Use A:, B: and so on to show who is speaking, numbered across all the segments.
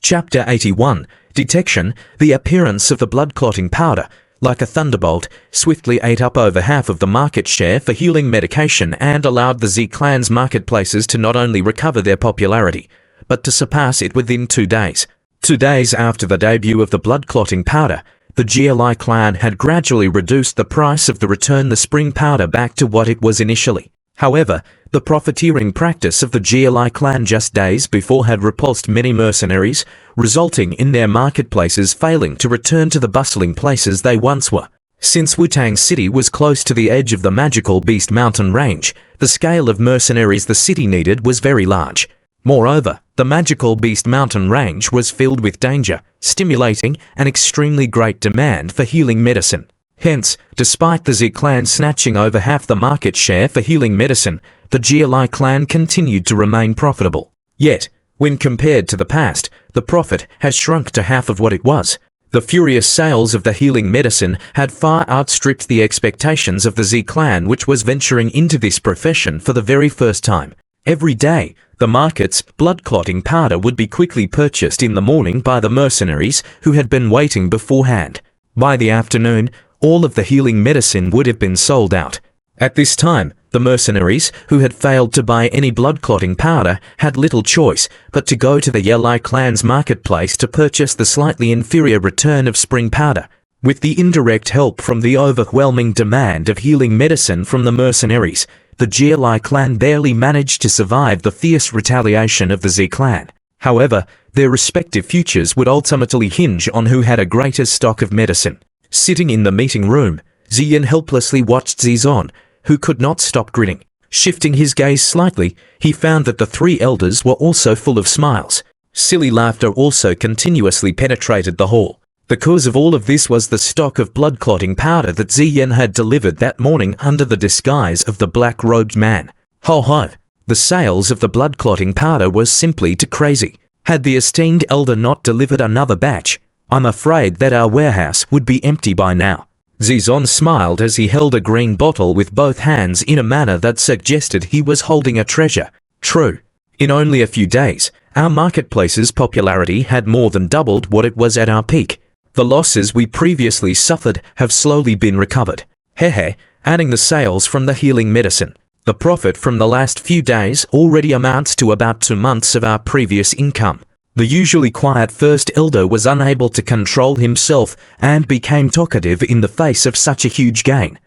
A: Chapter 81. Detection. The appearance of the blood-clotting powder, like a thunderbolt, swiftly ate up over half of the market share for healing medication and allowed the Z Clan's marketplaces to not only recover their popularity, but to surpass it within 2 days. 2 days after the debut of the blood-clotting powder, the GLI clan had gradually reduced the price of the Return the Spring powder back to what it was initially. However, the profiteering practice of the GLI clan just days before had repulsed many mercenaries, resulting in their marketplaces failing to return to the bustling places they once were. Since Wu-Tang City was close to the edge of the magical Beast Mountain range, the scale of mercenaries the city needed was very large. Moreover, the magical Beast Mountain range was filled with danger, stimulating an extremely great demand for healing medicine. Hence, despite the Z clan snatching over half the market share for healing medicine, the GLI clan continued to remain profitable. Yet, when compared to the past, the profit has shrunk to half of what it was. The furious sales of the healing medicine had far outstripped the expectations of the Z clan, which was venturing into this profession for the very first time. Every day, the market's blood-clotting powder would be quickly purchased in the morning by the mercenaries who had been waiting beforehand. By the afternoon, all of the healing medicine would have been sold out. At this time, the mercenaries who had failed to buy any blood-clotting powder had little choice but to go to the GLI clan's marketplace to purchase the slightly inferior Return of Spring powder. With the indirect help from the overwhelming demand of healing medicine from the mercenaries, the GLI clan barely managed to survive the fierce retaliation of the Z clan. However, their respective futures would ultimately hinge on who had a greater stock of medicine. Sitting in the meeting room, Ziyan helplessly watched Zizon, who could not stop grinning. Shifting his gaze slightly, he found that the 3 elders were also full of smiles. Silly laughter also continuously penetrated the hall. The cause of all of this was the stock of blood-clotting powder that Ziyan had delivered that morning under the disguise of the black-robed man. Ho ho! The sales of the blood-clotting powder was simply too crazy. Had the esteemed elder not delivered another batch, I'm afraid that our warehouse would be empty by now. Zizon smiled as he held a green bottle with both hands in a manner that suggested he was holding a treasure. True. In only a few days, our marketplace's popularity had more than doubled what it was at our peak. The losses we previously suffered have slowly been recovered. Hehe, adding the sales from the healing medicine. The profit from the last few days already amounts to about 2 months of our previous income. The usually quiet first elder was unable to control himself and became talkative in the face of such a huge gain.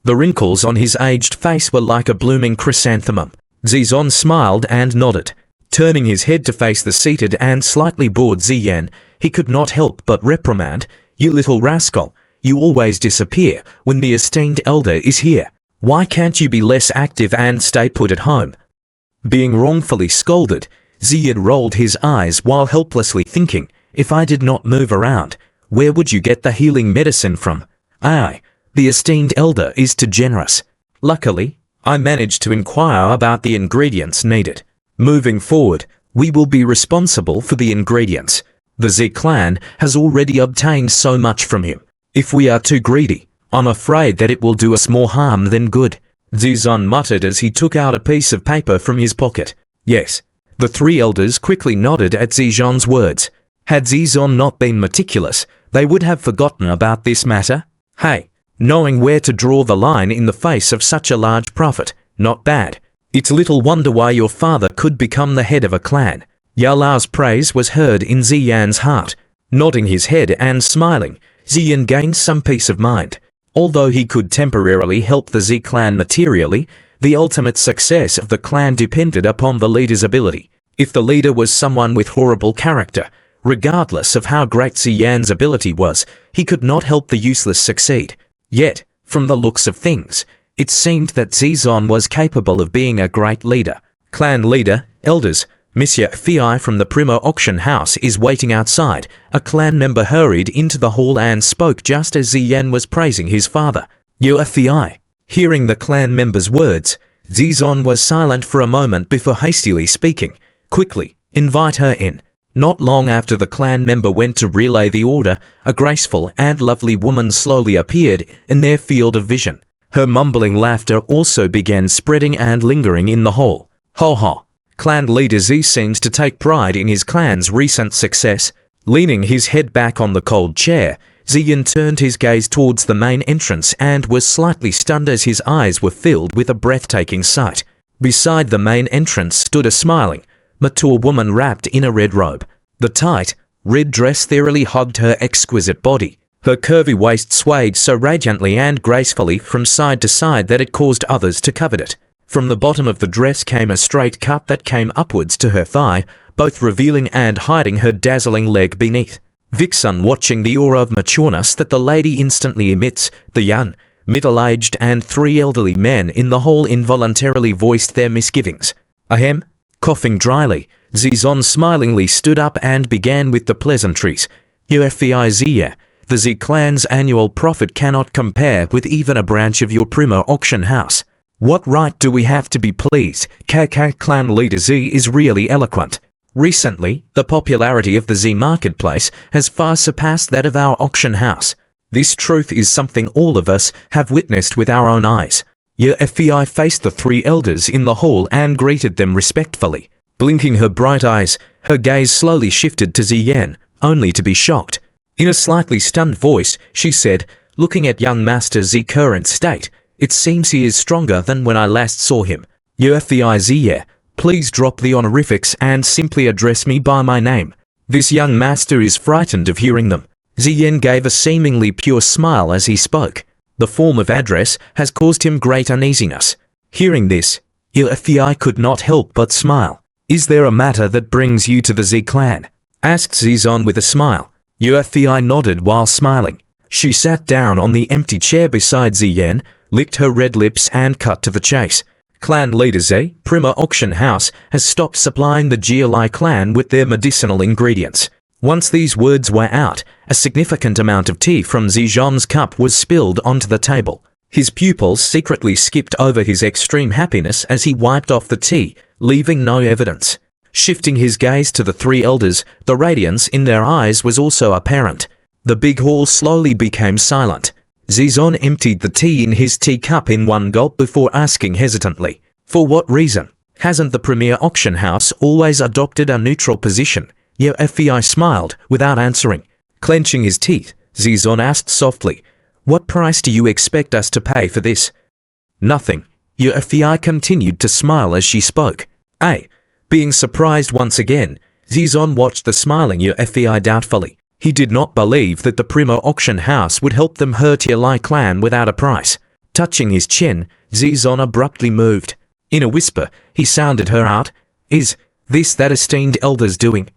A: The wrinkles on his aged face were like a blooming chrysanthemum. Zizon smiled and nodded. Turning his head to face the seated and slightly bored Ziyan, he could not help but reprimand, "You little rascal, you always disappear when the esteemed elder is here. Why can't you be less active and stay put at home?" Being wrongfully scolded, Ziyan rolled his eyes while helplessly thinking, "If I did not move around, where would you get the healing medicine from? Aye, the esteemed elder is too generous. Luckily, I managed to inquire about the ingredients needed. Moving forward, we will be responsible for the ingredients. The Z clan has already obtained so much from him. If we are too greedy, I'm afraid that it will do us more harm than good." Zizon muttered as he took out a piece of paper from his pocket. Yes. The 3 elders quickly nodded at Zizon's words. Had Zizon not been meticulous, they would have forgotten about this matter. Hey, knowing where to draw the line in the face of such a large profit, not bad. It's little wonder why your father could become the head of a clan. Yalao's praise was heard in Ziyan's heart. Nodding his head and smiling, Ziyan gained some peace of mind. Although he could temporarily help the Z clan materially, the ultimate success of the clan depended upon the leader's ability. If the leader was someone with horrible character, regardless of how great Ziyan's ability was, he could not help the useless succeed. Yet, from the looks of things, it seemed that Zizon was capable of being a great leader. Clan leader, elders, Monsieur Fi from the Primo auction house is waiting outside. A clan member hurried into the hall and spoke just as Ziyan was praising his father. You are Fi. Hearing the clan member's words, Zizon was silent for a moment before hastily speaking. Quickly, invite her in. Not long after the clan member went to relay the order, a graceful and lovely woman slowly appeared in their field of vision. Her mumbling laughter also began spreading and lingering in the hall. Ho ho! Clan leader Z seemed to take pride in his clan's recent success. Leaning his head back on the cold chair, Ziyan turned his gaze towards the main entrance and was slightly stunned as his eyes were filled with a breathtaking sight. Beside the main entrance stood a smiling, mature woman wrapped in a red robe. The tight, red dress thoroughly hugged her exquisite body. Her curvy waist swayed so radiantly and gracefully from side to side that it caused others to covet it. From the bottom of the dress came a straight cut that came upwards to her thigh, both revealing and hiding her dazzling leg beneath. Vixen, watching the aura of matureness that the lady instantly emits, the young, middle-aged and 3 elderly men in the hall involuntarily voiced their misgivings. Ahem. Coughing dryly, Zizon smilingly stood up and began with the pleasantries. UFVIZia, the Z clan's annual profit cannot compare with even a branch of your Primo auction house. What right do we have to be pleased? KK clan leader Z is really eloquent. Recently, the popularity of the Z marketplace has far surpassed that of our auction house. This truth is something all of us have witnessed with our own eyes. UFVI faced the 3 elders in the hall and greeted them respectfully. Blinking her bright eyes, her gaze slowly shifted to Ziyan, only to be shocked. In a slightly stunned voice, she said, looking at young Master Z's current state, "It seems he is stronger than when I last saw him. UFVIZia, please drop the honorifics and simply address me by my name." This young master is frightened of hearing them. Ziyan gave a seemingly pure smile as he spoke. The form of address has caused him great uneasiness. Hearing this, UFVI could not help but smile. "Is there a matter that brings you to the Z clan?" asked Zizon with a smile. UFVI nodded while smiling. She sat down on the empty chair beside Ziyan, licked her red lips and cut to the chase. Clan leader Z, Prima Auction House, has stopped supplying the GLI clan with their medicinal ingredients. Once these words were out, a significant amount of tea from Zizon's cup was spilled onto the table. His pupils secretly skipped over his extreme happiness as he wiped off the tea, leaving no evidence. Shifting his gaze to the 3 elders, the radiance in their eyes was also apparent. The big hall slowly became silent. Zizon emptied the tea in his teacup in one gulp before asking hesitantly, "For what reason? Hasn't the premier auction house always adopted a neutral position?" UFVI smiled without answering. Clenching his teeth, Zizon asked softly, "What price do you expect us to pay for this?" "Nothing." UFVI continued to smile as she spoke. Being surprised once again, Zizon watched the smiling UFVI doubtfully. He did not believe that the Primo auction house would help them hurt Yalai clan without a price. Touching his chin, Zizon abruptly moved. In a whisper, he sounded her out. "Is this that esteemed elder's doing?"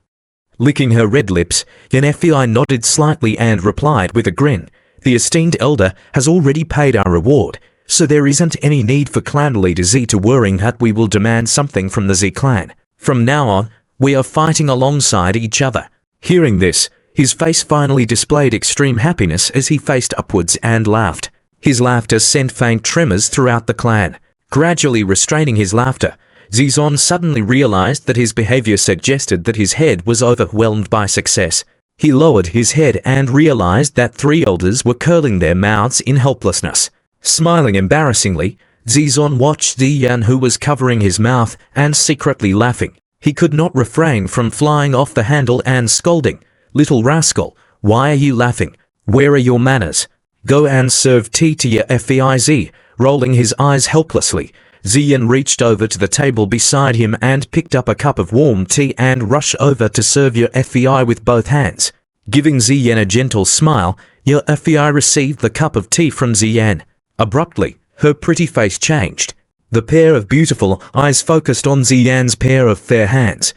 A: Licking her red lips, UFVI nodded slightly and replied with a grin. "The esteemed elder has already paid our reward, so there isn't any need for clan leader Z to worry that we will demand something from the Z clan. From now on, we are fighting alongside each other." Hearing this, his face finally displayed extreme happiness as he faced upwards and laughed. His laughter sent faint tremors throughout the clan. Gradually restraining his laughter, Zizon suddenly realized that his behavior suggested that his head was overwhelmed by success. He lowered his head and realized that 3 elders were curling their mouths in helplessness. Smiling embarrassingly, Zizon watched Ziyan, who was covering his mouth and secretly laughing. He could not refrain from flying off the handle and scolding, "Little rascal, why are you laughing? Where are your manners? Go and serve tea to your FVIZ." Rolling his eyes helplessly, Ziyan reached over to the table beside him and picked up a cup of warm tea and rushed over to serve your FVI with both hands. Giving Ziyan a gentle smile, your FVI received the cup of tea from Ziyan. Abruptly, her pretty face changed. The pair of beautiful eyes focused on Ziyan's pair of fair hands.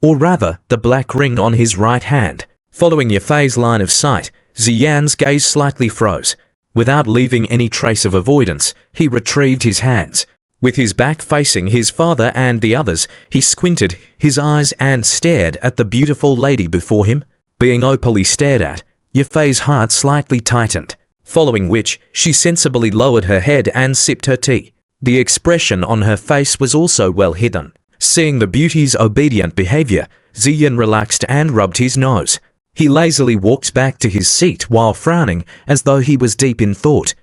A: Or rather, the black ring on his right hand. Following Yafei's line of sight, Ziyan's gaze slightly froze. Without leaving any trace of avoidance, he retrieved his hands. With his back facing his father and the others, he squinted his eyes and stared at the beautiful lady before him. Being openly stared at, Yafei's heart slightly tightened, following which she sensibly lowered her head and sipped her tea. The expression on her face was also well hidden. Seeing the beauty's obedient behavior, Ziyan relaxed and rubbed his nose. He lazily walked back to his seat while frowning as though he was deep in thought.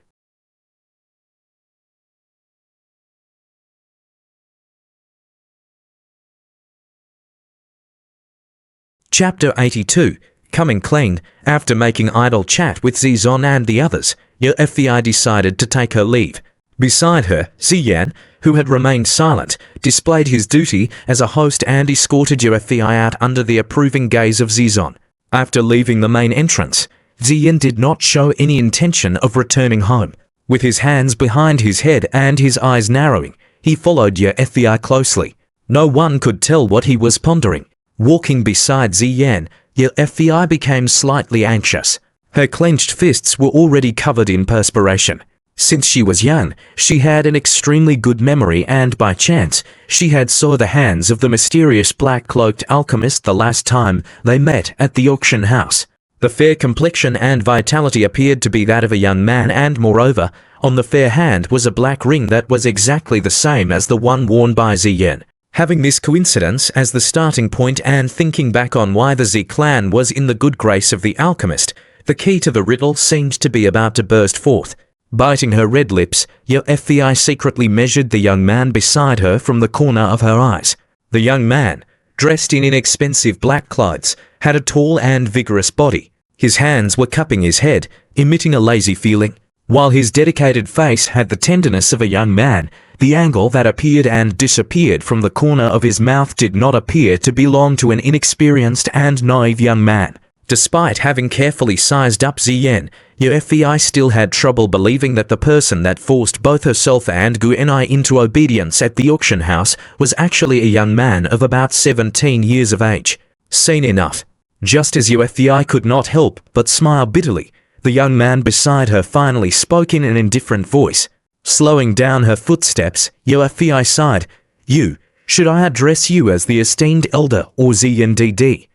A: Chapter 82. Coming clean. After making idle chat with Zizon and the others, Yuefei decided to take her leave. Beside her, Ziyan, who had remained silent, displayed his duty as a host and escorted Yuefei out under the approving gaze of Zizon. After leaving the main entrance, Ziyan did not show any intention of returning home. With his hands behind his head and his eyes narrowing, he followed Yuefei closely. No one could tell what he was pondering. Walking beside Ziyan, Yuefei became slightly anxious. Her clenched fists were already covered in perspiration. Since she was young, she had an extremely good memory, and by chance, she had saw the hands of the mysterious black-cloaked alchemist the last time they met at the auction house. The fair complexion and vitality appeared to be that of a young man, and moreover, on the fair hand was a black ring that was exactly the same as the one worn by Ziyan. Having this coincidence as the starting point and thinking back on why the Z clan was in the good grace of the alchemist, the key to the riddle seemed to be about to burst forth. Biting her red lips, Yuefei secretly measured the young man beside her from the corner of her eyes. The young man, dressed in inexpensive black clothes, had a tall and vigorous body. His hands were cupping his head, emitting a lazy feeling. While his dedicated face had the tenderness of a young man, the angle that appeared and disappeared from the corner of his mouth did not appear to belong to an inexperienced and naive young man. Despite having carefully sized up Ziyan, Yuefei still had trouble believing that the person that forced both herself and Guenai into obedience at the auction house was actually a young man of about 17 years of age. Seen enough. Just as Yuefei could not help but smile bitterly, the young man beside her finally spoke in an indifferent voice. Slowing down her footsteps, Yuefei sighed. "You, should I address you as the esteemed elder or Ziyan DD?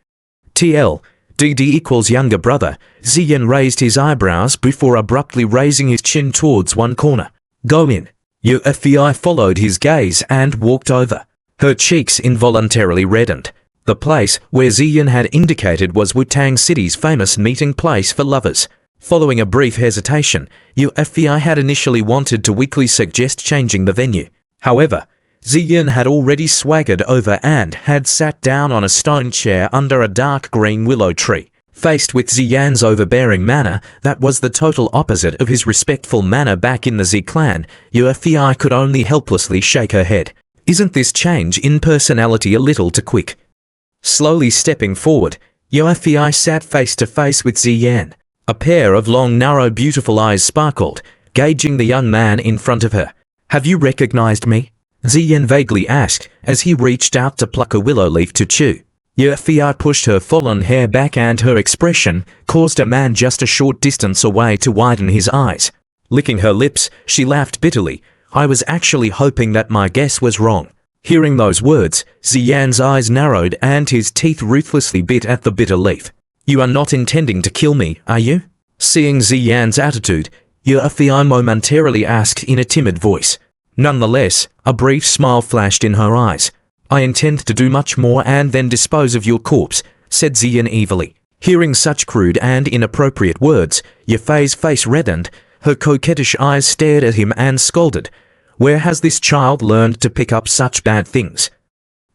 A: TL. DD equals younger brother." Ziyan raised his eyebrows before abruptly raising his chin towards one corner. "Go in." Yuefei followed his gaze and walked over. Her cheeks involuntarily reddened. The place where Ziyan had indicated was Wutang City's famous meeting place for lovers. Following a brief hesitation, Yuefei had initially wanted to weakly suggest changing the venue. However, Ziyan had already swaggered over and had sat down on a stone chair under a dark green willow tree. Faced with Ziyan's overbearing manner that was the total opposite of his respectful manner back in the Z clan, Yuefei could only helplessly shake her head. Isn't this change in personality a little too quick? Slowly stepping forward, Yuefei sat face to face with Ziyan. A pair of long, narrow, beautiful eyes sparkled, gauging the young man in front of her. "Have you recognized me?" Ziyan vaguely asked as he reached out to pluck a willow leaf to chew. Yuefei pushed her fallen hair back, and her expression caused a man just a short distance away to widen his eyes. Licking her lips, she laughed bitterly. "I was actually hoping that my guess was wrong." Hearing those words, Ziyan's eyes narrowed and his teeth ruthlessly bit at the bitter leaf. "You are not intending to kill me, are you?" Seeing Ziyan's attitude, Yuefei momentarily asked in a timid voice. Nonetheless, a brief smile flashed in her eyes. "I intend to do much more and then dispose of your corpse," said Ziyan evilly. Hearing such crude and inappropriate words, Yuefei's face reddened. Her coquettish eyes stared at him and scolded. "Where has this child learned to pick up such bad things?"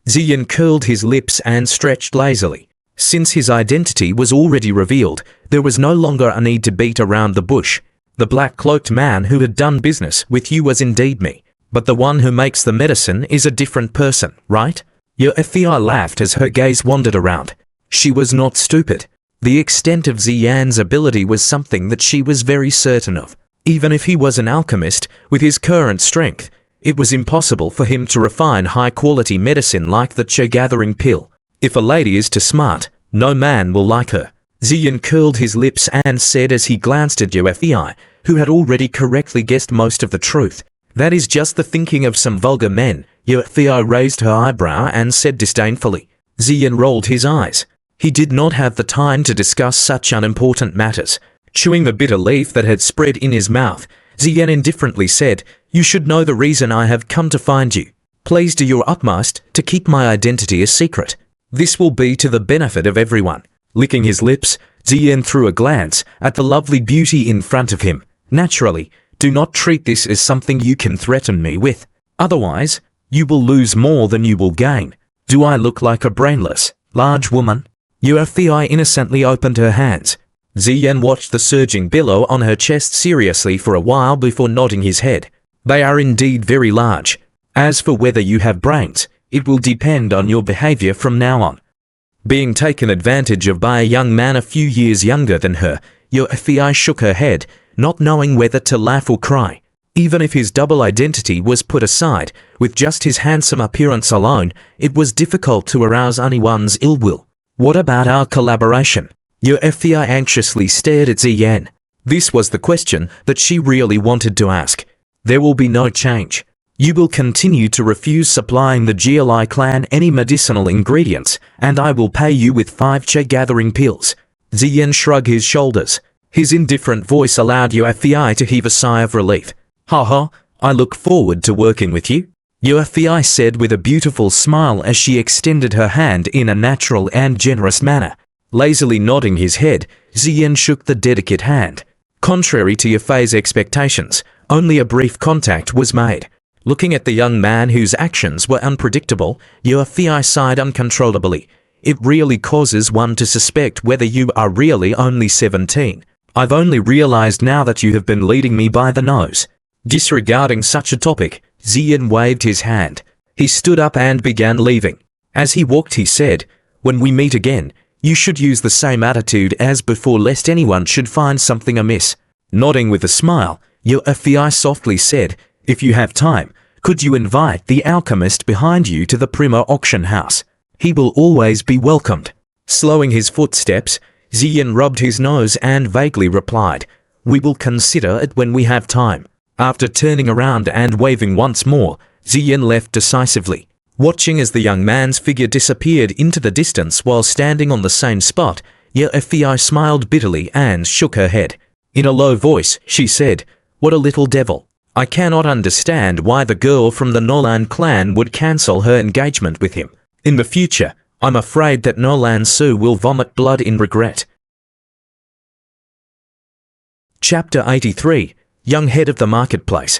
A: Ziyan curled his lips and stretched lazily. Since his identity was already revealed, there was no longer a need to beat around the bush. The black-cloaked man who had done business with you was indeed me. But the one who makes the medicine is a different person, right? Yuefei laughed as her gaze wandered around. She was not stupid. The extent of Ziyan's ability was something that she was very certain of. Even if he was an alchemist, with his current strength, it was impossible for him to refine high-quality medicine like the Che-gathering pill. If a lady is too smart, no man will like her. Ziyan curled his lips and said as he glanced at Yuefei, who had already correctly guessed most of the truth. "That is just the thinking of some vulgar men." Yuefei raised her eyebrow and said disdainfully. Ziyan rolled his eyes. He did not have the time to discuss such unimportant matters. Chewing the bitter leaf that had spread in his mouth, Ziyan indifferently said, "You should know the reason I have come to find you. Please do your utmost to keep my identity a secret. This will be to the benefit of everyone." Licking his lips, Ziyan threw a glance at the lovely beauty in front of him. "Naturally, do not treat this as something you can threaten me with. Otherwise, you will lose more than you will gain. Do I look like a brainless, large woman?" Yuefei innocently opened her hands. Ziyan watched the surging billow on her chest seriously for a while before nodding his head. They are indeed very large. As for whether you have brains, it will depend on your behavior from now on. Being taken advantage of by a young man a few years younger than her, Yuefei shook her head, not knowing whether to laugh or cry. Even if his double identity was put aside, with just his handsome appearance alone, it was difficult to arouse anyone's ill will. What about our collaboration? Yuefei anxiously stared at Ziyan. This was the question that she really wanted to ask. There will be no change. You will continue to refuse supplying the GLI clan any medicinal ingredients, and I will pay you with 5 gathering pills. Ziyan shrugged his shoulders. His indifferent voice allowed Yuefei to heave a sigh of relief. Haha, I look forward to working with you, Yuefei said with a beautiful smile as she extended her hand in a natural and generous manner. Lazily nodding his head, Ziyan shook the delicate hand. Contrary to Yuefei's expectations, only a brief contact was made. Looking at the young man whose actions were unpredictable, Yuefei sighed uncontrollably. It really causes one to suspect whether you are really only 17. I've only realized now that you have been leading me by the nose. Disregarding such a topic, Ziyan waved his hand. He stood up and began leaving. As he walked he said, when we meet again, you should use the same attitude as before lest anyone should find something amiss. Nodding with a smile, Yuefei softly said, if you have time, could you invite the alchemist behind you to the Primo auction house? He will always be welcomed. Slowing his footsteps, Ziyan rubbed his nose and vaguely replied, we will consider it when we have time. After turning around and waving once more, Ziyan left decisively. Watching as the young man's figure disappeared into the distance while standing on the same spot, Yuefei smiled bitterly and shook her head. In a low voice, she said, what a little devil. I cannot understand why the girl from the Nolan clan would cancel her engagement with him. In the future, I'm afraid that Nolan Su will vomit blood in regret. Chapter 83. Young Head of the Marketplace.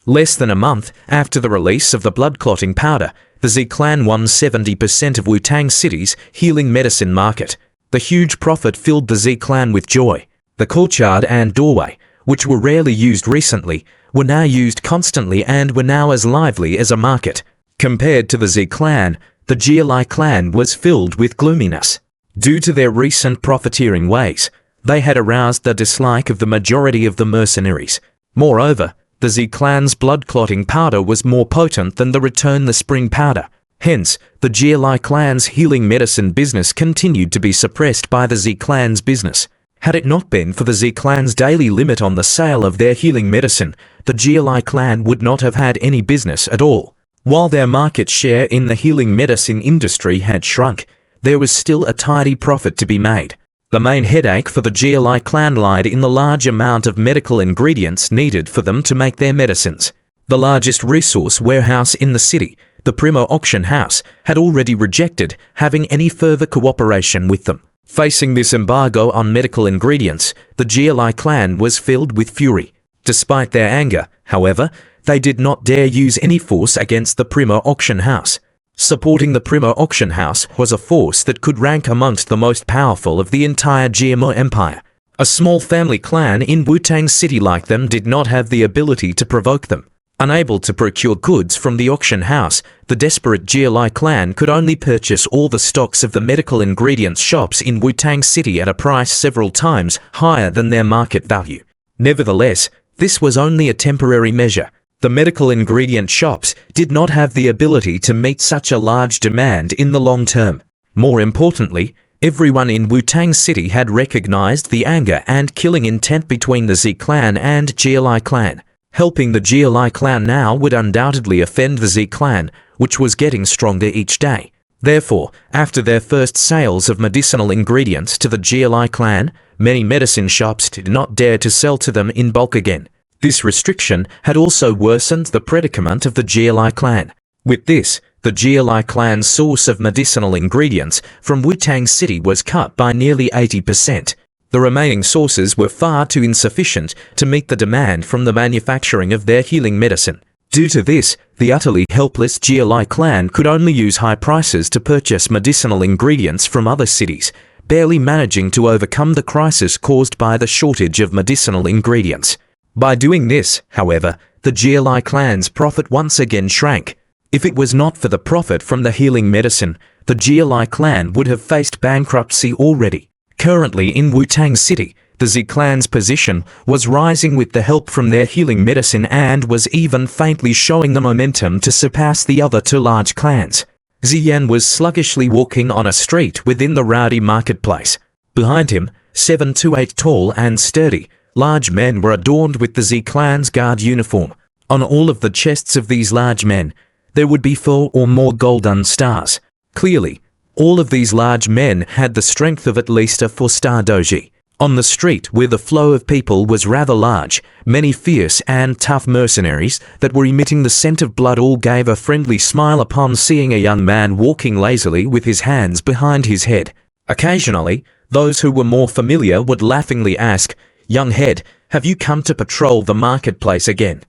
A: Less than a month after the release of the blood-clotting powder, the Z clan won 70% of Wu-Tang City's healing medicine market. The huge profit filled the Z clan with joy. The courtyard and doorway, which were rarely used recently, were now used constantly and were now as lively as a market. Compared to the Z clan, the GLI clan was filled with gloominess. Due to their recent profiteering ways, they had aroused the dislike of the majority of the mercenaries. Moreover, the Z clan's blood-clotting powder was more potent than the Return the Spring powder. Hence, the GLI clan's healing medicine business continued to be suppressed by the Z clan's business. Had it not been for the Z clan's daily limit on the sale of their healing medicine, the GLI clan would not have had any business at all. While their market share in the healing medicine industry had shrunk, there was still a tidy profit to be made. The main headache for the GLI clan lied in the large amount of medical ingredients needed for them to make their medicines. The largest resource warehouse in the city, the Primo auction house, had already rejected having any further cooperation with them. Facing this embargo on medical ingredients, the GLI clan was filled with fury. Despite their anger, however, they did not dare use any force against the Primo auction house. Supporting the Primo auction house was a force that could rank amongst the most powerful of the entire GMO empire. A small family clan in Wu-Tang City like them did not have the ability to provoke them. Unable to procure goods from the auction house, the desperate GLI clan could only purchase all the stocks of the medical ingredients shops in Wu-Tang City at a price several times higher than their market value. Nevertheless, this was only a temporary measure. The medical ingredient shops did not have the ability to meet such a large demand in the long term. More importantly, everyone in Wu-Tang City had recognized the anger and killing intent between the Z clan and GLI clan. Helping the GLI clan now would undoubtedly offend the Z clan, which was getting stronger each day. Therefore, after their first sales of medicinal ingredients to the GLI clan, many medicine shops did not dare to sell to them in bulk again. This restriction had also worsened the predicament of the GLI clan. With this, the GLI clan's source of medicinal ingredients from Wu-Tang City was cut by nearly 80%. The remaining sources were far too insufficient to meet the demand from the manufacturing of their healing medicine. Due to this, the utterly helpless Jialai clan could only use high prices to purchase medicinal ingredients from other cities, barely managing to overcome the crisis caused by the shortage of medicinal ingredients. By doing this, however, the Jialai clan's profit once again shrank. If it was not for the profit from the healing medicine, the Jialai clan would have faced bankruptcy already. Currently in Wutang City, the Z clan's position was rising with the help from their healing medicine and was even faintly showing the momentum to surpass the other two large clans. Ziyan was sluggishly walking on a street within the rowdy marketplace. Behind him, 7 to 8 tall and sturdy, large men were adorned with the Z clan's guard uniform. On all of the chests of these large men, there would be 4 or more golden stars. Clearly, all of these large men had the strength of at least a 4-star doji. On the street, where the flow of people was rather large, many fierce and tough mercenaries that were emitting the scent of blood all gave a friendly smile upon seeing a young man walking lazily with his hands behind his head. Occasionally, those who were more familiar would laughingly ask, "Young head, have you come to patrol the marketplace again?"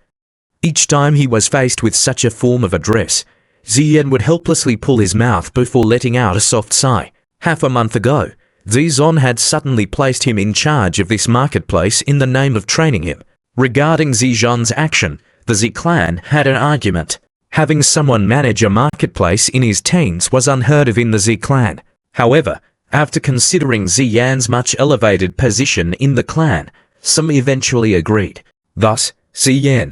A: Each time he was faced with such a form of address, Ziyan would helplessly pull his mouth before letting out a soft sigh. Half a month ago, Zizon had suddenly placed him in charge of this marketplace in the name of training him. Regarding Zizon's action, the Z clan had an argument. Having someone manage a marketplace in his teens was unheard of in the Z clan. However, after considering Ziyan's much elevated position in the clan, some eventually agreed. Thus, Ziyan,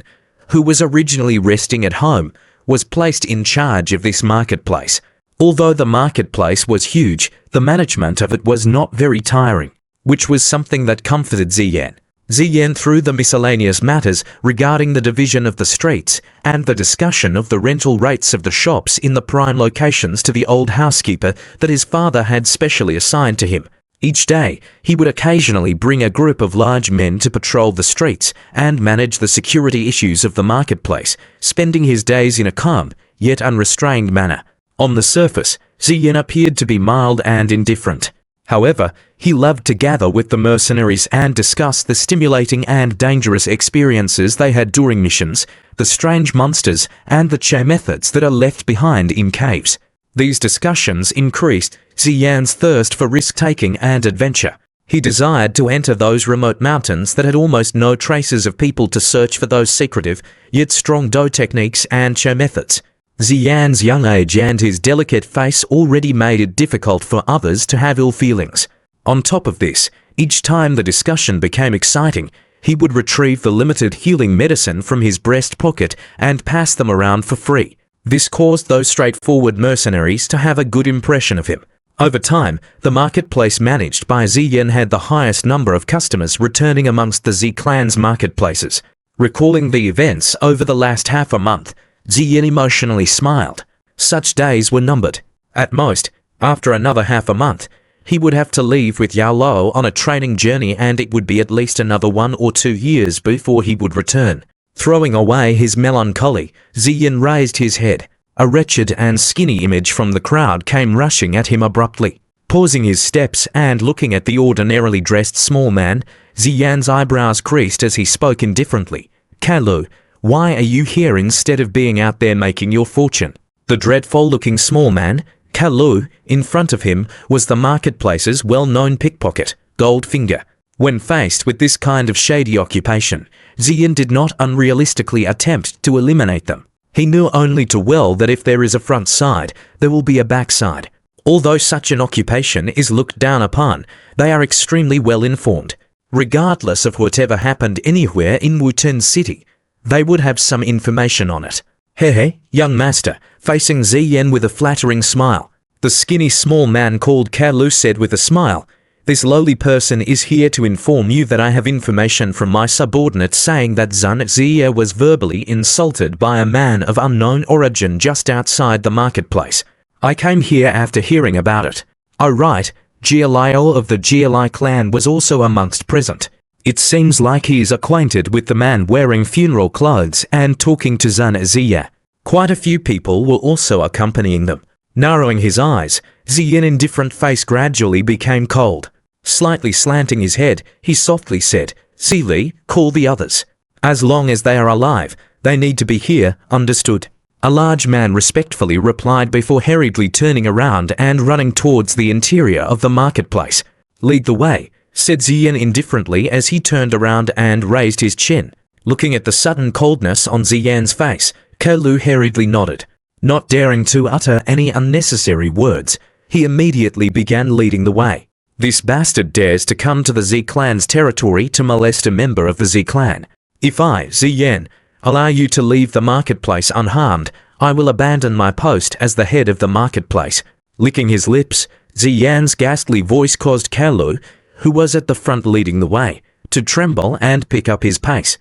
A: who was originally resting at home, was placed in charge of this marketplace. Although the marketplace was huge, the management of it was not very tiring, which was something that comforted Ziyan. Ziyan, through the miscellaneous matters regarding the division of the streets and the discussion of the rental rates of the shops in the prime locations to the old housekeeper that his father had specially assigned to him. Each day, he would occasionally bring a group of large men to patrol the streets and manage the security issues of the marketplace, spending his days in a calm, yet unrestrained manner. On the surface, Ziyan appeared to be mild and indifferent. However, he loved to gather with the mercenaries and discuss the stimulating and dangerous experiences they had during missions, the strange monsters, and the che methods that are left behind in caves. These discussions increased Ziyan's thirst for risk-taking and adventure. He desired to enter those remote mountains that had almost no traces of people to search for those secretive, yet strong do techniques and che methods. Ziyan's young age and his delicate face already made it difficult for others to have ill feelings. On top of this, each time the discussion became exciting, he would retrieve the limited healing medicine from his breast pocket and pass them around for free. This caused those straightforward mercenaries to have a good impression of him. Over time, the marketplace managed by Ziyan had the highest number of customers returning amongst the Z clan's marketplaces. Recalling the events over the last half a month, Ziyan emotionally smiled. Such days were numbered. At most, after another half a month, he would have to leave with Yao Lo on a training journey, and it would be at least another 1 or 2 years before he would return. Throwing away his melancholy, Ziyan raised his head. A wretched and skinny image from the crowd came rushing at him abruptly. Pausing his steps and looking at the ordinarily dressed small man, Ziyan's eyebrows creased as he spoke indifferently. "Kalu, why are you here instead of being out there making your fortune?" The dreadful-looking small man, Kalu, in front of him was the marketplace's well-known pickpocket, Goldfinger. When faced with this kind of shady occupation, Ziyan did not unrealistically attempt to eliminate them. He knew only too well that if there is a front side, there will be a back side. Although such an occupation is looked down upon, they are extremely well informed. Regardless of whatever happened anywhere in Wutang City, they would have some information on it. "Hehe, young master," facing Ziyan with a flattering smile. The skinny small man called Kalu said with a smile, "This lowly person is here to inform you that I have information from my subordinate saying that Zun Ziya was verbally insulted by a man of unknown origin just outside the marketplace. I came here after hearing about it." "Oh right, Jialai of the Jialai clan was also amongst present. It seems like he is acquainted with the man wearing funeral clothes and talking to Zun Ziya." Quite a few people were also accompanying them. Narrowing his eyes, Ziyan's indifferent face gradually became cold. Slightly slanting his head, he softly said, "Zili, call the others. As long as they are alive, They need to be here, understood? A large man respectfully replied before hurriedly turning around and running towards the interior of the marketplace. Lead the way, said Ziyan indifferently as he turned around and raised his chin. Looking at the sudden coldness on Ziyan's face, Kalu hurriedly nodded. Not daring to utter any unnecessary words, he immediately began leading the way. This bastard dares to come to the Z clan's territory to molest a member of the Z clan. If I, Ziyan, allow you to leave the marketplace unharmed, I will abandon my post as the head of the marketplace. Licking his lips, Ziyan's ghastly voice caused Kalu, who was at the front leading the way, to tremble and pick up his pace.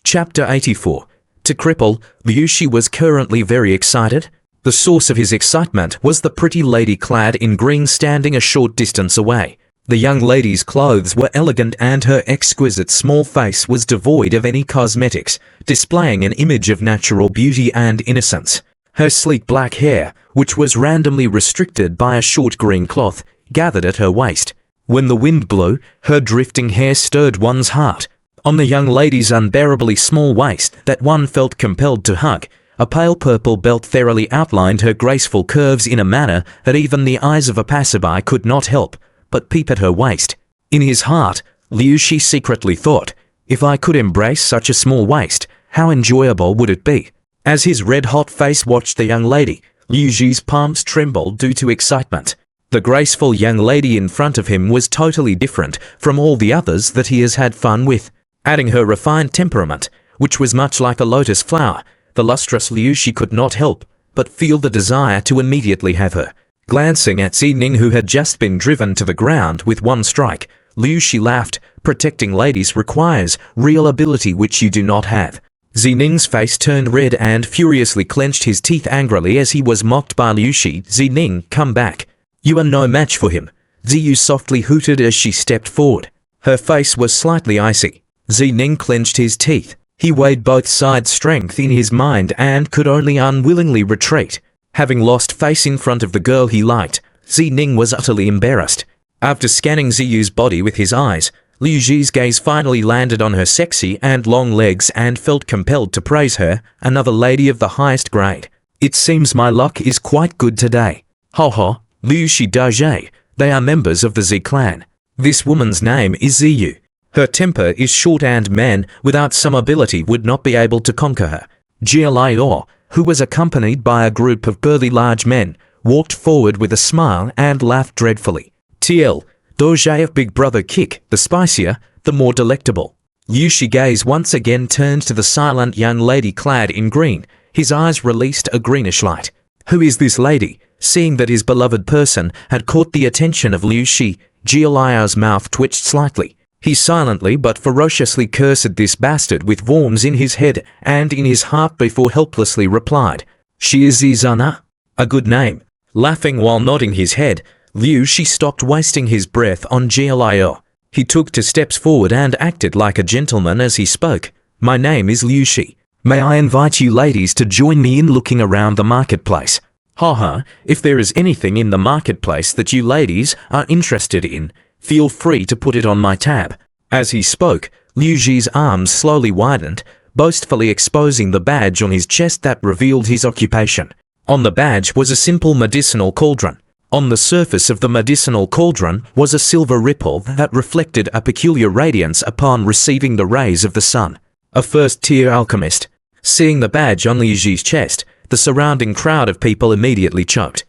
A: Chapter 84. To Cripple, Liu Shi was currently very excited. The source of his excitement was the pretty lady clad in green standing a short distance away. The young lady's clothes were elegant and her exquisite small face was devoid of any cosmetics, displaying an image of natural beauty and innocence. Her sleek black hair, which was randomly restricted by a short green cloth, gathered at her waist. When the wind blew, her drifting hair stirred one's heart. On the young lady's unbearably small waist that one felt compelled to hug, a pale purple belt thoroughly outlined her graceful curves in a manner that even the eyes of a passerby could not help but peep at her waist. In his heart, Liu Shi secretly thought, if I could embrace such a small waist, how enjoyable would it be? As his red-hot face watched the young lady, Liu Shi's palms trembled due to excitement. The graceful young lady in front of him was totally different from all the others that he has had fun with. Adding her refined temperament, which was much like a lotus flower, the lustrous Liu Shi could not help but feel the desire to immediately have her. Glancing at Zining, who had just been driven to the ground with one strike, Liu Shi laughed. Protecting ladies requires real ability which you do not have. Zining's face turned red and furiously clenched his teeth angrily as he was mocked by Liu Shi. Zining, come back. You are no match for him. Ziyu softly hooted as she stepped forward. Her face was slightly icy. Zining clenched his teeth. He weighed both sides' strength in his mind and could only unwillingly retreat. Having lost face in front of the girl he liked, Zining was utterly embarrassed. After scanning Ziyu's body with his eyes, Liu Shi's gaze finally landed on her sexy and long legs and felt compelled to praise her, another lady of the highest grade. It seems my luck is quite good today. Ha ha, Liu Shi Daje, they are members of the Z clan. This woman's name is Ziyu. Her temper is short and man without some ability would not be able to conquer her. Jia Liao, who was accompanied by a group of burly large men, walked forward with a smile and laughed dreadfully. TL, Doge of Big Brother Kick, the spicier, the more delectable. Liu Shi gaze once again turned to the silent young lady clad in green. His eyes released a greenish light. Who is this lady? Seeing that his beloved person had caught the attention of Liu Shi, Jia Liao's mouth twitched slightly. He silently but ferociously cursed this bastard with worms in his head and in his heart before helplessly replied, She is Zizana. A good name. Laughing while nodding his head, Liu Shi stopped wasting his breath on Jia Liao. He took 2 steps forward and acted like a gentleman as he spoke. My name is Liu Shi. May I invite you ladies to join me in looking around the marketplace? Haha, if there is anything in the marketplace that you ladies are interested in, feel free to put it on my tab. As he spoke, Liu Shi's arms slowly widened, boastfully exposing the badge on his chest that revealed his occupation. On the badge was a simple medicinal cauldron. On the surface of the medicinal cauldron was a silver ripple that reflected a peculiar radiance upon receiving the rays of the sun. A first-tier alchemist. Seeing the badge on Liu Shi's chest, the surrounding crowd of people immediately choked.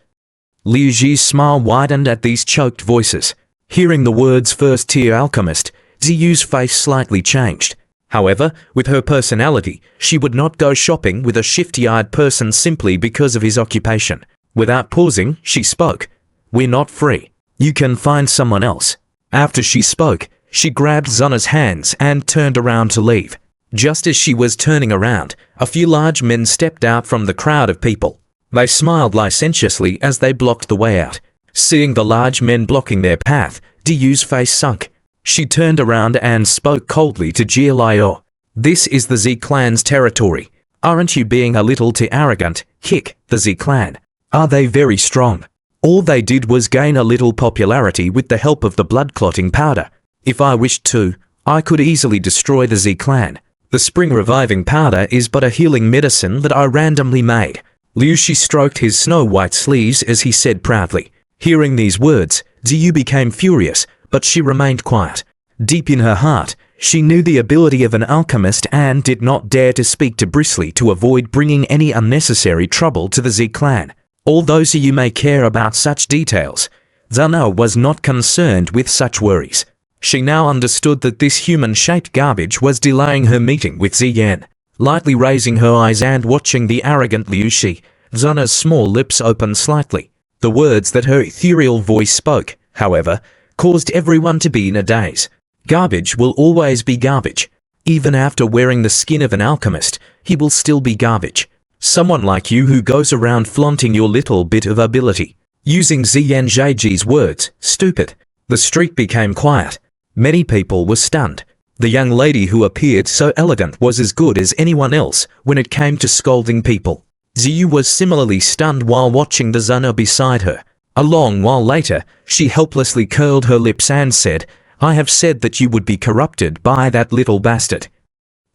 A: Liu Shi's smile widened at these choked voices. Hearing the words first-tier alchemist, Ziyu's face slightly changed. However, with her personality, she would not go shopping with a shifty-eyed person simply because of his occupation. Without pausing, she spoke. We're not free. You can find someone else. After she spoke, she grabbed Zuna's hands and turned around to leave. Just as she was turning around, a few large men stepped out from the crowd of people. They smiled licentiously as they blocked the way out. Seeing the large men blocking their path, Diyu's face sunk. She turned around and spoke coldly to Jia Liao. This is the Z clan's territory. Aren't you being a little too arrogant? Kick the Z clan. Are they very strong? All they did was gain a little popularity with the help of the blood clotting powder. If I wished to, I could easily destroy the Z clan. The spring reviving powder is but a healing medicine that I randomly made. Liu Shi stroked his snow-white sleeves as he said proudly. Hearing these words, Ziyu became furious, but she remained quiet. Deep in her heart, she knew the ability of an alchemist and did not dare to speak to Bristly to avoid bringing any unnecessary trouble to the Z clan. Although Ziyu may care about such details, Zana was not concerned with such worries. She now understood that this human-shaped garbage was delaying her meeting with Ziyan. Lightly raising her eyes and watching the arrogant Liu Shi, Zana's small lips opened slightly. The words that her ethereal voice spoke, however, caused everyone to be in a daze. Garbage will always be garbage. Even after wearing the skin of an alchemist, he will still be garbage. Someone like you who goes around flaunting your little bit of ability. Using Ziyan Zheji's words, stupid. The street became quiet. Many people were stunned. The young lady who appeared so elegant was as good as anyone else when it came to scolding people. Ziyu was similarly stunned while watching the Zana beside her. A long while later, she helplessly curled her lips and said, I have said that you would be corrupted by that little bastard.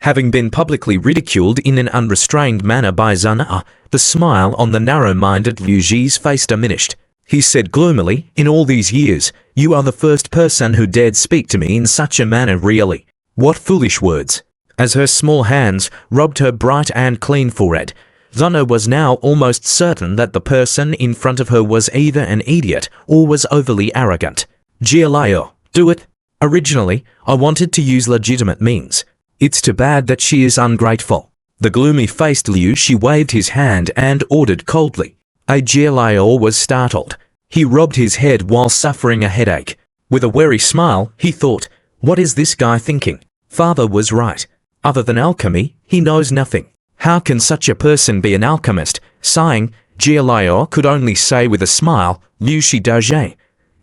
A: Having been publicly ridiculed in an unrestrained manner by Zana, the smile on the narrow-minded Liu Shi's face diminished. He said gloomily, in all these years, you are the first person who dared speak to me in such a manner really. What foolish words. As her small hands rubbed her bright and clean forehead, Zana was now almost certain that the person in front of her was either an idiot or was overly arrogant. Jialayo, do it. Originally, I wanted to use legitimate means. It's too bad that she is ungrateful. The gloomy-faced Liu Shi waved his hand and ordered coldly. Jialayo was startled. He rubbed his head while suffering a headache. With a wary smile, he thought, what is this guy thinking? Father was right. Other than alchemy, he knows nothing. How can such a person be an alchemist? Sighing, Jialayo could only say with a smile, Liu Shi Doge.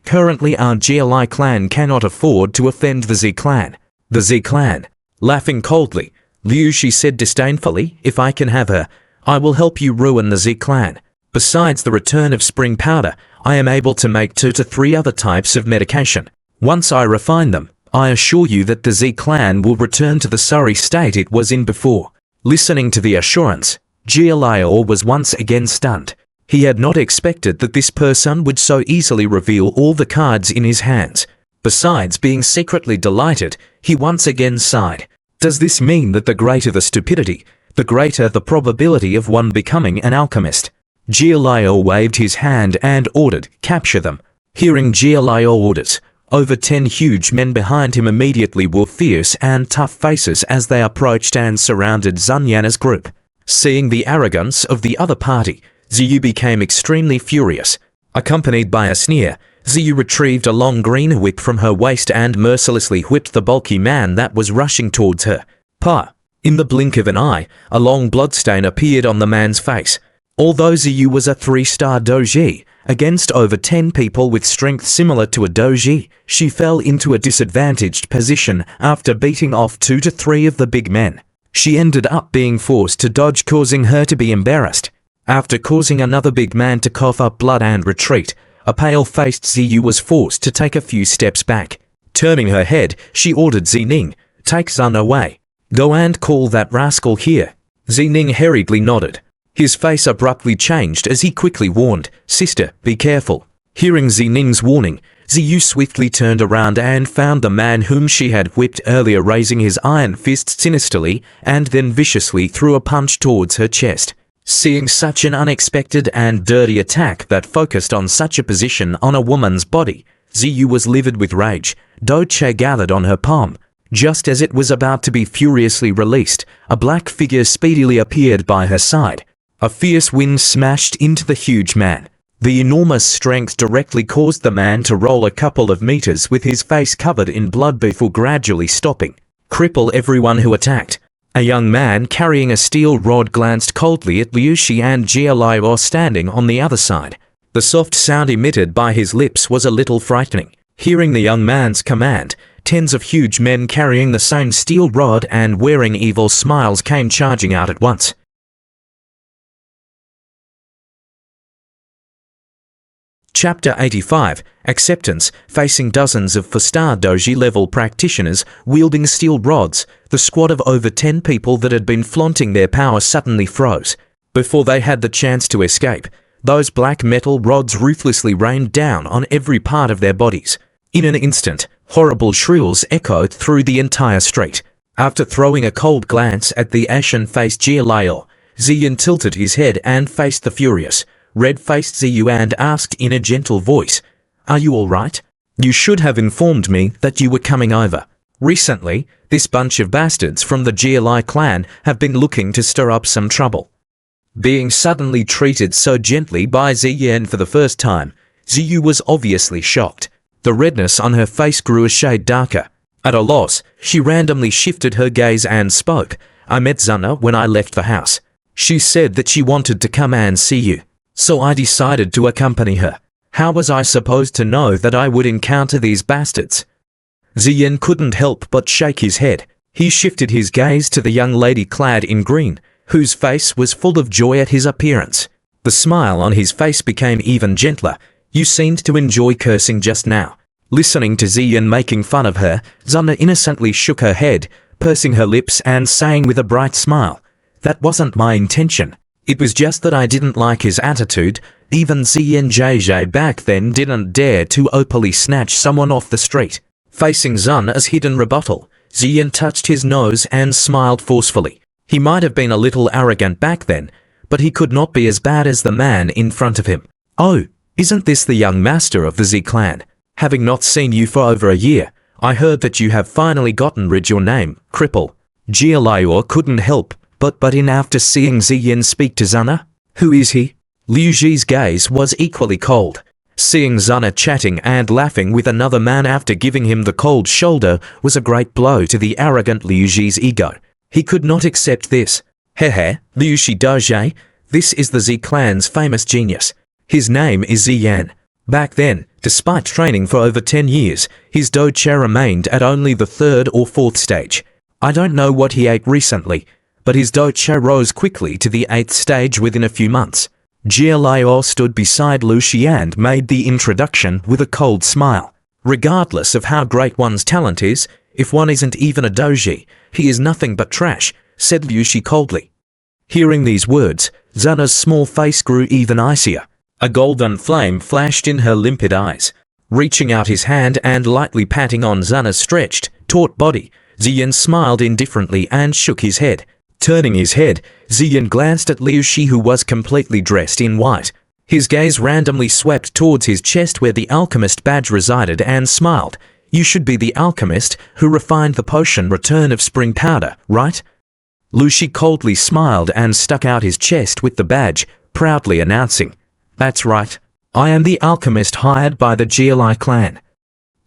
A: Currently our GLI clan cannot afford to offend the Z clan. The Z clan. Laughing coldly, Liu Shi said disdainfully, if I can have her, I will help you ruin the Z clan. Besides the return of spring powder, I am able to make 2 to 3 other types of medication. Once I refine them, I assure you that the Z clan will return to the sorry state it was in before. Listening to the assurance, Jialayo was once again stunned. He had not expected that this person would so easily reveal all the cards in his hands. Besides being secretly delighted, he once again sighed. Does this mean that the greater the stupidity, the greater the probability of one becoming an alchemist? Jialayo waved his hand and ordered, capture them. Hearing Jialayo orders, over 10 huge men behind him immediately wore fierce and tough faces as they approached and surrounded Zunyana's group. Seeing the arrogance of the other party, Ziyu became extremely furious. Accompanied by a sneer, Ziyu retrieved a long green whip from her waist and mercilessly whipped the bulky man that was rushing towards her. Pa! In the blink of an eye, a long bloodstain appeared on the man's face. Although Ziyu was a 3-star doji, against over 10 people with strength similar to a doji, she fell into a disadvantaged position after beating off 2 to 3 of the big men. She ended up being forced to dodge, causing her to be embarrassed. After causing another big man to cough up blood and retreat, a pale-faced Ziyu was forced to take a few steps back. Turning her head, she ordered Zining, take Zun away. Go and call that rascal here. Zining hurriedly nodded. His face abruptly changed as he quickly warned, Sister, be careful. Hearing Zining's warning, Ziyu swiftly turned around and found the man whom she had whipped earlier raising his iron fist sinisterly and then viciously threw a punch towards her chest. Seeing such an unexpected and dirty attack that focused on such a position on a woman's body, Ziyu was livid with rage. Doche gathered on her palm. Just as it was about to be furiously released, a black figure speedily appeared by her side. A fierce wind smashed into the huge man. The enormous strength directly caused the man to roll a couple of meters with his face covered in blood before gradually stopping. Cripple everyone who attacked. A young man carrying a steel rod glanced coldly at Liu Shi and Jialayo standing on the other side. The soft sound emitted by his lips was a little frightening. Hearing the young man's command, tens of huge men carrying the same steel rod and wearing evil smiles came charging out at once. Chapter 85, Acceptance. Facing dozens of 4-star doji level practitioners wielding steel rods, the squad of over 10 people that had been flaunting their power suddenly froze. Before they had the chance to escape, those black metal rods ruthlessly rained down on every part of their bodies. In an instant, horrible shrills echoed through the entire street. After throwing a cold glance at the ashen-faced Jialayo, Ziyan tilted his head and faced the furious, red-faced Ziyu and asked in a gentle voice, "Are you all right? You should have informed me that you were coming over. Recently, this bunch of bastards from the Jialai clan have been looking to stir up some trouble." Being suddenly treated so gently by Ziyan for the first time, Ziyu was obviously shocked. The redness on her face grew a shade darker. At a loss, she randomly shifted her gaze and spoke. "I met Zana when I left the house. She said that she wanted to come and see you. So I decided to accompany her. How was I supposed to know that I would encounter these bastards?" Ziyan couldn't help but shake his head. He shifted his gaze to the young lady clad in green, whose face was full of joy at his appearance. The smile on his face became even gentler. "You seemed to enjoy cursing just now." Listening to Ziyan making fun of her, Zana innocently shook her head, pursing her lips and saying with a bright smile, "That wasn't my intention. It was just that I didn't like his attitude." Even Ziyan JJ back then didn't dare to openly snatch someone off the street. Facing Zana's hidden rebuttal, Ziyan touched his nose and smiled forcefully. He might have been a little arrogant back then, but he could not be as bad as the man in front of him. "Oh, isn't this the young master of the Z clan? Having not seen you for over a year, I heard that you have finally gotten rid your name, Cripple." Jialayor couldn't help but in after seeing Ziyan speak to Zana. "Who is he?" Liu Ji's gaze was equally cold. Seeing Zana chatting and laughing with another man after giving him the cold shoulder was a great blow to the arrogant Liu Ji's ego. He could not accept this. "Hehe, Liu Shi Doge, this is the Z clan's famous genius. His name is Ziyan." Back then, despite training for over 10 years, his doge remained at only the 3rd or 4th stage. I don't know what he ate recently, but his doge rose quickly to the 8th stage within a few months. Jialayo stood beside Lu Shi and made the introduction with a cold smile. "Regardless of how great one's talent is, if one isn't even a doji, he is nothing but trash," said Liu Shi coldly. Hearing these words, Zana's small face grew even icier. A golden flame flashed in her limpid eyes. Reaching out his hand and lightly patting on Zana's stretched, taut body, Ziyan smiled indifferently and shook his head. Turning his head, Ziyan glanced at Liu Shi, who was completely dressed in white. His gaze randomly swept towards his chest where the alchemist badge resided and smiled. "You should be the alchemist who refined the potion Return of Spring Powder, right?" Liu Shi coldly smiled and stuck out his chest with the badge, proudly announcing, "That's right. I am the alchemist hired by the Jialai clan."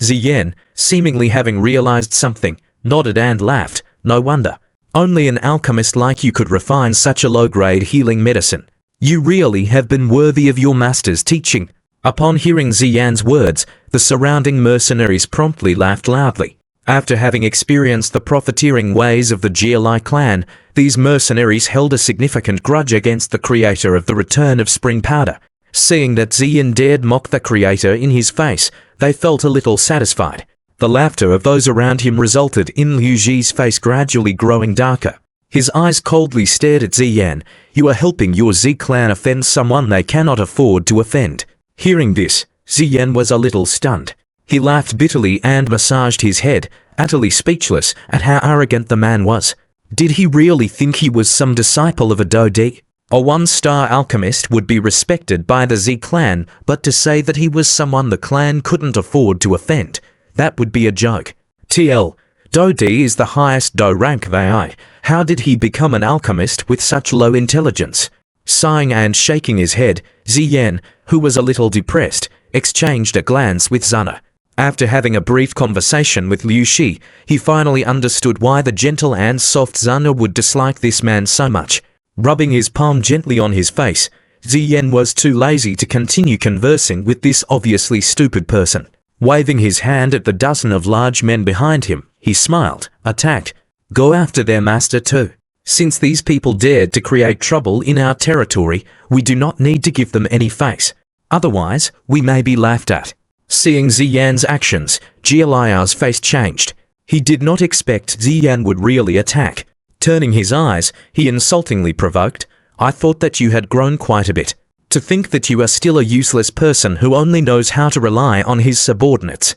A: Ziyan, seemingly having realized something, nodded and laughed. "No wonder. Only an alchemist like you could refine such a low-grade healing medicine. You really have been worthy of your master's teaching." Upon hearing Ziyan's words, the surrounding mercenaries promptly laughed loudly. After having experienced the profiteering ways of the Jialai clan, these mercenaries held a significant grudge against the creator of the Return of Spring Powder. Seeing that Ziyan dared mock the creator in his face, they felt a little satisfied. The laughter of those around him resulted in Liu Ji's face gradually growing darker. His eyes coldly stared at Ziyan. "You are helping your Z clan offend someone they cannot afford to offend." Hearing this, Ziyan was a little stunned. He laughed bitterly and massaged his head, utterly speechless at how arrogant the man was. Did he really think he was some disciple of a Dodi? A 1-star alchemist would be respected by the Z clan, but to say that he was someone the clan couldn't afford to offend, that would be a joke. TL, Dodi is the highest Do rank AI. How did he become an alchemist with such low intelligence? Sighing and shaking his head, Ziyan, who was a little depressed, exchanged a glance with Zana. After having a brief conversation with Liu Shi, he finally understood why the gentle and soft Zana would dislike this man so much. Rubbing his palm gently on his face, Ziyan was too lazy to continue conversing with this obviously stupid person. Waving his hand at the dozen of large men behind him, he smiled, attacked. "Go after their master too. Since these people dared to create trouble in our territory, we do not need to give them any face. Otherwise, we may be laughed at. Seeing Ziyan's actions, Jialiao's face changed. He did not expect Ziyan would really attack. Turning his eyes, he insultingly provoked, "I thought that you had grown quite a bit. To think that you are still a useless person who only knows how to rely on his subordinates.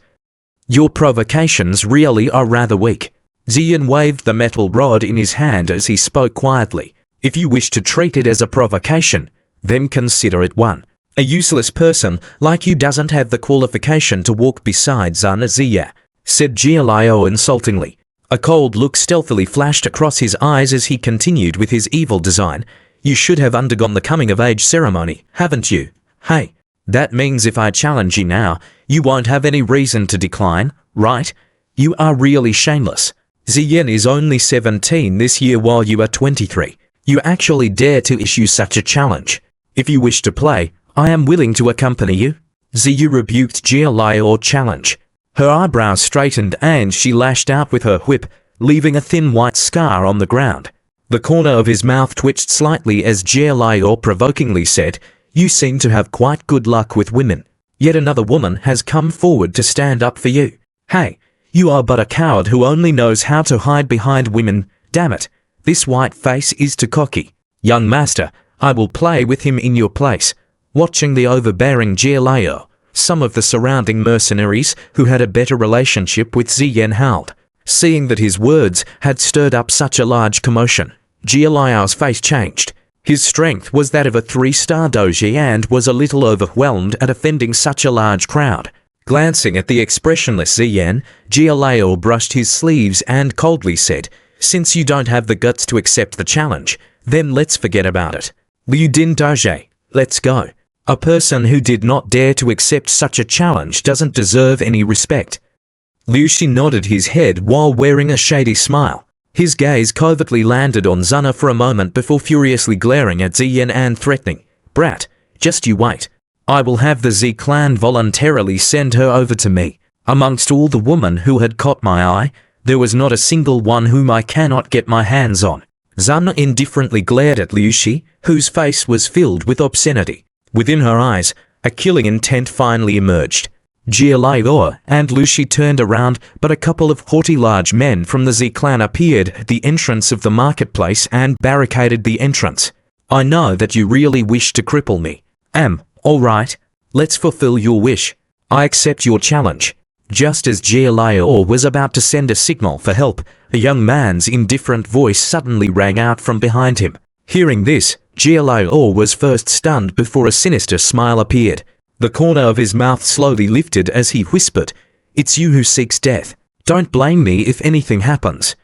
A: Your provocations really are rather weak." Ziyan waved the metal rod in his hand as he spoke quietly. "If you wish to treat it as a provocation, then consider it one. A useless person like you doesn't have the qualification to walk beside Zana Ziya," said Jialiao insultingly. A cold look stealthily flashed across his eyes as he continued with his evil design. "You should have undergone the coming-of-age ceremony, haven't you? Hey, that means if I challenge you now, you won't have any reason to decline, right? You are really shameless. Ziyan is only 17 this year while you are 23. You actually dare to issue such a challenge. If you wish to play, I am willing to accompany you." Ziyu rebuked Jialiao's challenge. Her eyebrows straightened and she lashed out with her whip, leaving a thin white scar on the ground. The corner of his mouth twitched slightly as Jialiao provokingly said, "You seem to have quite good luck with women. Yet another woman has come forward to stand up for you. Hey, you are but a coward who only knows how to hide behind women. Damn it, this white face is too cocky. Young master, I will play with him in your place." Watching the overbearing Jialiao, some of the surrounding mercenaries who had a better relationship with Ziyan howled. Seeing that his words had stirred up such a large commotion, Jialiao's face changed. His strength was that of a 3-star doji and was a little overwhelmed at offending such a large crowd. Glancing at the expressionless Ziyan, Jialiao brushed his sleeves and coldly said, "Since you don't have the guts to accept the challenge, then let's forget about it. Liu Din Doge, let's go. A person who did not dare to accept such a challenge doesn't deserve any respect." Liu Shi nodded his head while wearing a shady smile. His gaze covertly landed on Zana for a moment before furiously glaring at Ziyan and threatening, "Brat, just you wait. I will have the Z clan voluntarily send her over to me. Amongst all the women who had caught my eye, there was not a single one whom I cannot get my hands on." Zana indifferently glared at Liu Shi, whose face was filled with obscenity. Within her eyes, a killing intent finally emerged. Jialiao and Liu Shi turned around, but a couple of haughty large men from the Z clan appeared at the entrance of the marketplace and barricaded the entrance. "I know that you really wish to cripple me. All right. Let's fulfill your wish. I accept your challenge." Just as Jialiao was about to send a signal for help, a young man's indifferent voice suddenly rang out from behind him. Hearing this, Jialiao was first stunned before a sinister smile appeared. The corner of his mouth slowly lifted as he whispered, "It's you who seeks death. Don't blame me if anything happens.